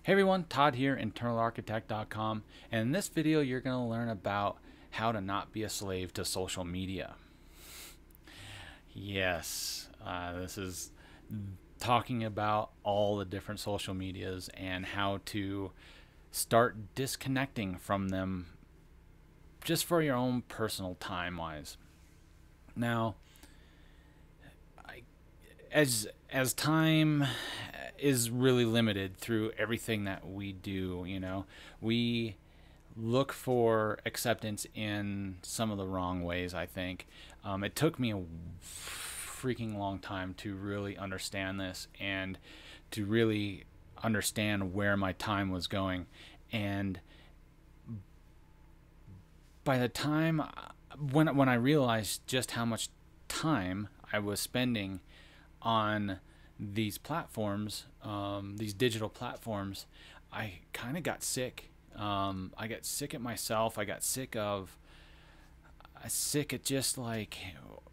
Hey everyone, Todd here, internalarchitect.com, and in this video you're going to learn about how to not be a slave to social media. Yes, this is talking about all the different social medias and how to start disconnecting from them just for your own personal time wise. Now, as time is really limited through everything that we do, we look for acceptance in some of the wrong ways, I think. It took me a freaking long time to really understand this and to really understand where my time was going. And by the time when I realized just how much time I was spending on these platforms, these digital platforms, I kind of got sick. I got sick at myself. I got sick at just like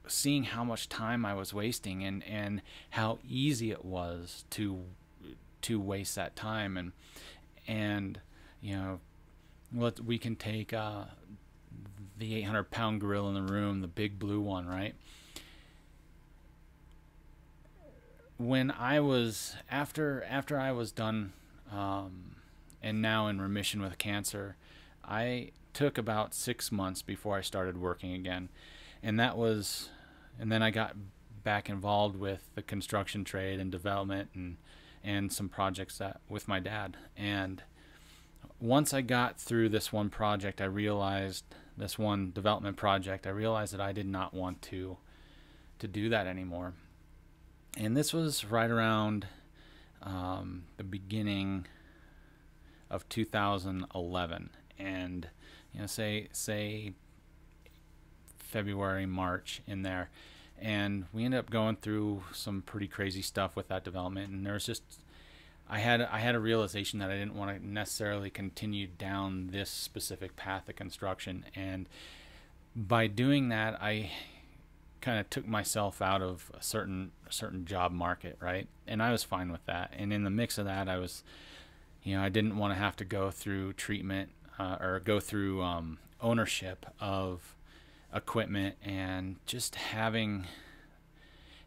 seeing how much time I was wasting and how easy it was to waste that time. And we can take the 800-pound gorilla in the room, the big blue one, right? When I was after I was done and now in remission with cancer, I took about 6 months before I started working again, and then I got back involved with the construction trade and development and some projects that with my dad. And once I got through this one project, this one development project, I realized that I did not want to do that anymore. And this was right around the beginning of 2011, and say February, March in there, and we ended up going through some pretty crazy stuff with that development. And there was just I had a realization that I didn't want to necessarily continue down this specific path of construction, and by doing that, I kind of took myself out of a certain job market, right? And I was fine with that. And in the mix of that, I didn't want to have to go through treatment or go through ownership of equipment and just having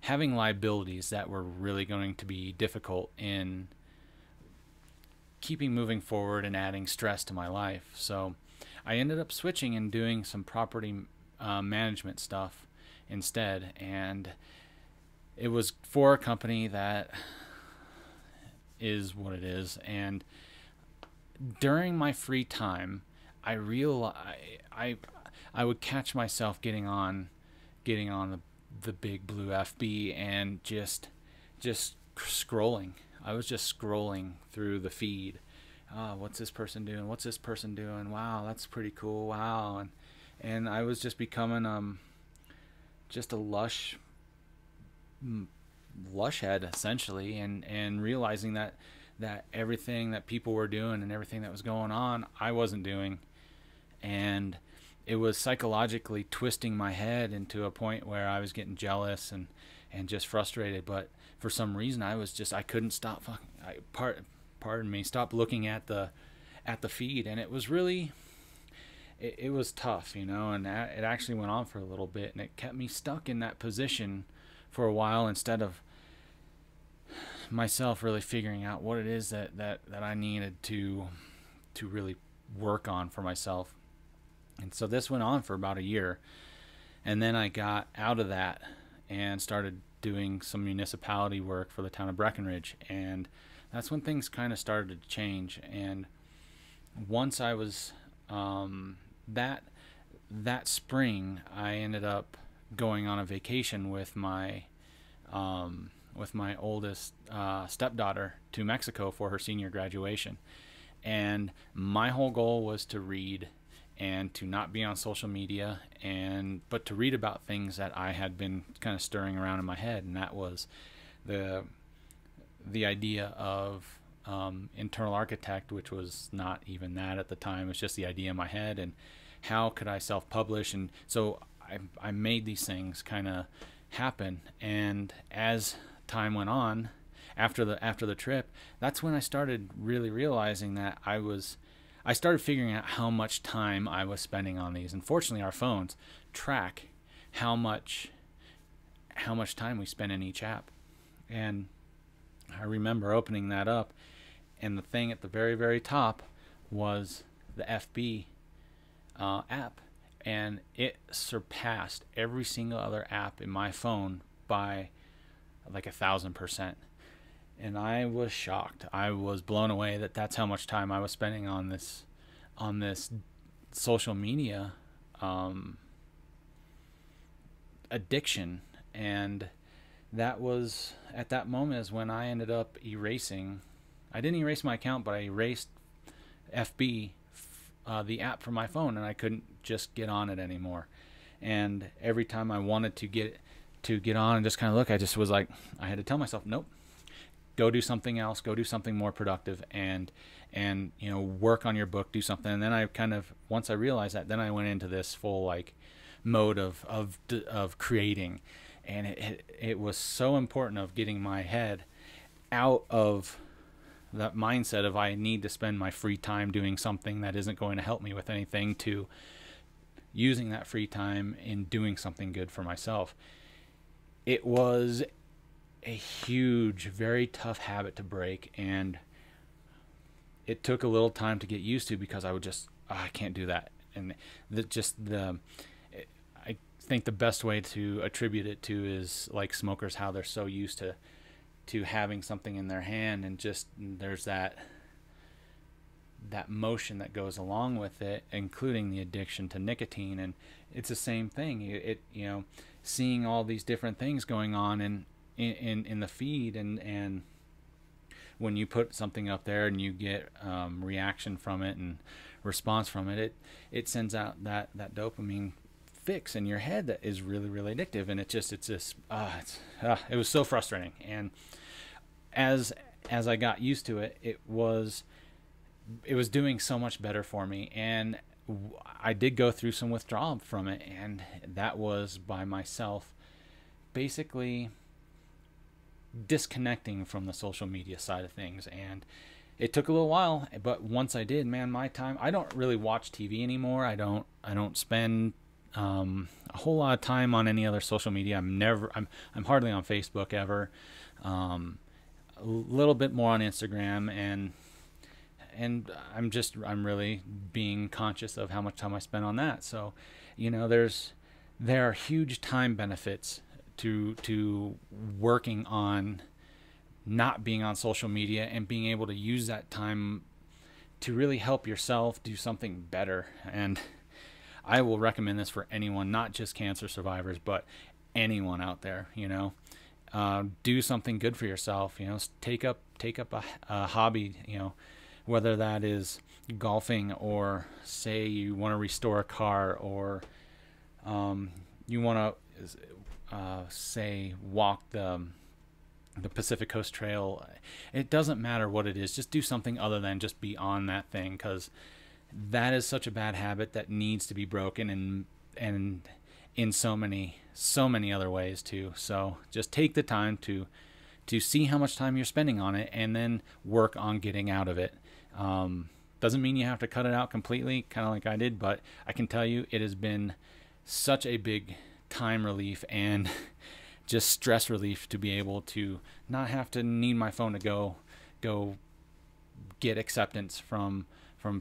liabilities that were really going to be difficult in keeping moving forward and adding stress to my life. So I ended up switching and doing some property management stuff instead, and it was for a company that is what it is. And during my free time, I realized I would catch myself getting on the big blue FB and just scrolling. I was just scrolling through the feed. What's this person doing? What's this person doing? Wow, that's pretty cool. Wow. And I was just becoming just a lush head essentially, and realizing that everything that people were doing and everything that was going on, I wasn't doing. And it was psychologically twisting my head into a point where I was getting jealous and just frustrated. But for some reason, I couldn't stop stop looking at the feed. And it was really it was tough, and it actually went on for a little bit, and it kept me stuck in that position for a while, instead of myself really figuring out what it is that I needed to really work on for myself. And so this went on for about a year, and then I got out of that and started doing some municipality work for the town of Breckenridge, and that's when things kind of started to change. And once I was that spring, I ended up going on a vacation with my oldest stepdaughter to Mexico for her senior graduation. And my whole goal was to read and to not be on social media, but to read about things that I had been kind of stirring around in my head. And that was the idea of internal architect, which was not even that at the time. It was just the idea in my head, and how could I self-publish. And so I made these things kind of happen. And as time went on, after the trip, that's when I started really realizing that I started figuring out how much time I was spending on these. Unfortunately, our phones track how much time we spend in each app. And I remember opening that up, and the thing at the very, very top was the FB app, and it surpassed every single other app in my phone by like 1,000%. And I was shocked. I was blown away that that's how much time I was spending on this social media addiction. And that was, at that moment, is when I ended up erasing. I didn't erase my account, but I erased FB, the app from my phone, and I couldn't just get on it anymore. And every time I wanted to get on and just kind of look, I just was like, I had to tell myself, nope, go do something else, go do something more productive, and you know, work on your book, do something. And then I kind of, once I realized that, then I went into this full like mode of creating. And it was so important of getting my head out of that mindset of I need to spend my free time doing something that isn't going to help me with anything, to using that free time in doing something good for myself. It was a huge, very tough habit to break, and it took a little time to get used to, because I would just, I can't do that. And I think the best way to attribute it to is like smokers, how they're so used to having something in their hand, and just there's that motion that goes along with it, including the addiction to nicotine. And it's the same thing. You know, seeing all these different things going on in the feed, and when you put something up there and you get reaction from it and response from it, it sends out that dopamine fix in your head that is really, really addictive. And it was so frustrating. And as I got used to it, it was doing so much better for me. And I did go through some withdrawal from it, and that was by myself basically disconnecting from the social media side of things. And it took a little while, but once I did, man, my time, I don't really watch TV anymore. I don't spend a whole lot of time on any other social media. I'm hardly on Facebook ever. A little bit more on Instagram, and I'm really being conscious of how much time I spend on that. So, you know, there are huge time benefits to working on not being on social media, and being able to use that time to really help yourself do something better. And I will recommend this for anyone, not just cancer survivors, but anyone out there. You know, do something good for yourself. You know, take up a hobby. You know, whether that is golfing, or say you want to restore a car, or you want to say walk the Pacific Coast Trail. It doesn't matter what it is. Just do something other than just be on that thing, because that is such a bad habit that needs to be broken, and in so many other ways too. So just take the time to see how much time you're spending on it, and then work on getting out of it. Doesn't mean you have to cut it out completely, kind of like I did, but I can tell you it has been such a big time relief and just stress relief to be able to not have to need my phone to go get acceptance from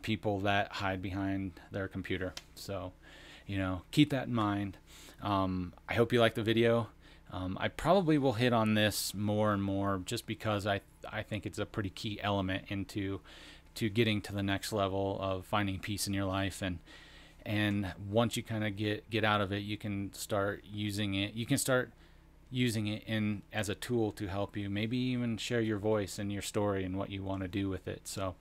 people that hide behind their computer. So, you know, keep that in mind. I hope you like the video. I probably will hit on this more and more, just because I think it's a pretty key element into getting to the next level of finding peace in your life. And once you kind of get out of it, you can start using it. You can start using it as a tool to help you, maybe even share your voice and your story and what you want to do with it. So,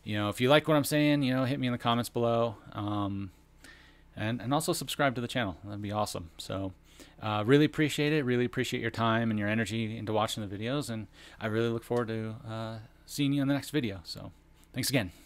you know, if you like what I'm saying, you know, hit me in the comments below, and also subscribe to the channel. That'd be awesome. So really appreciate it. Really appreciate your time and your energy into watching the videos, and I really look forward to seeing you in the next video. So thanks again.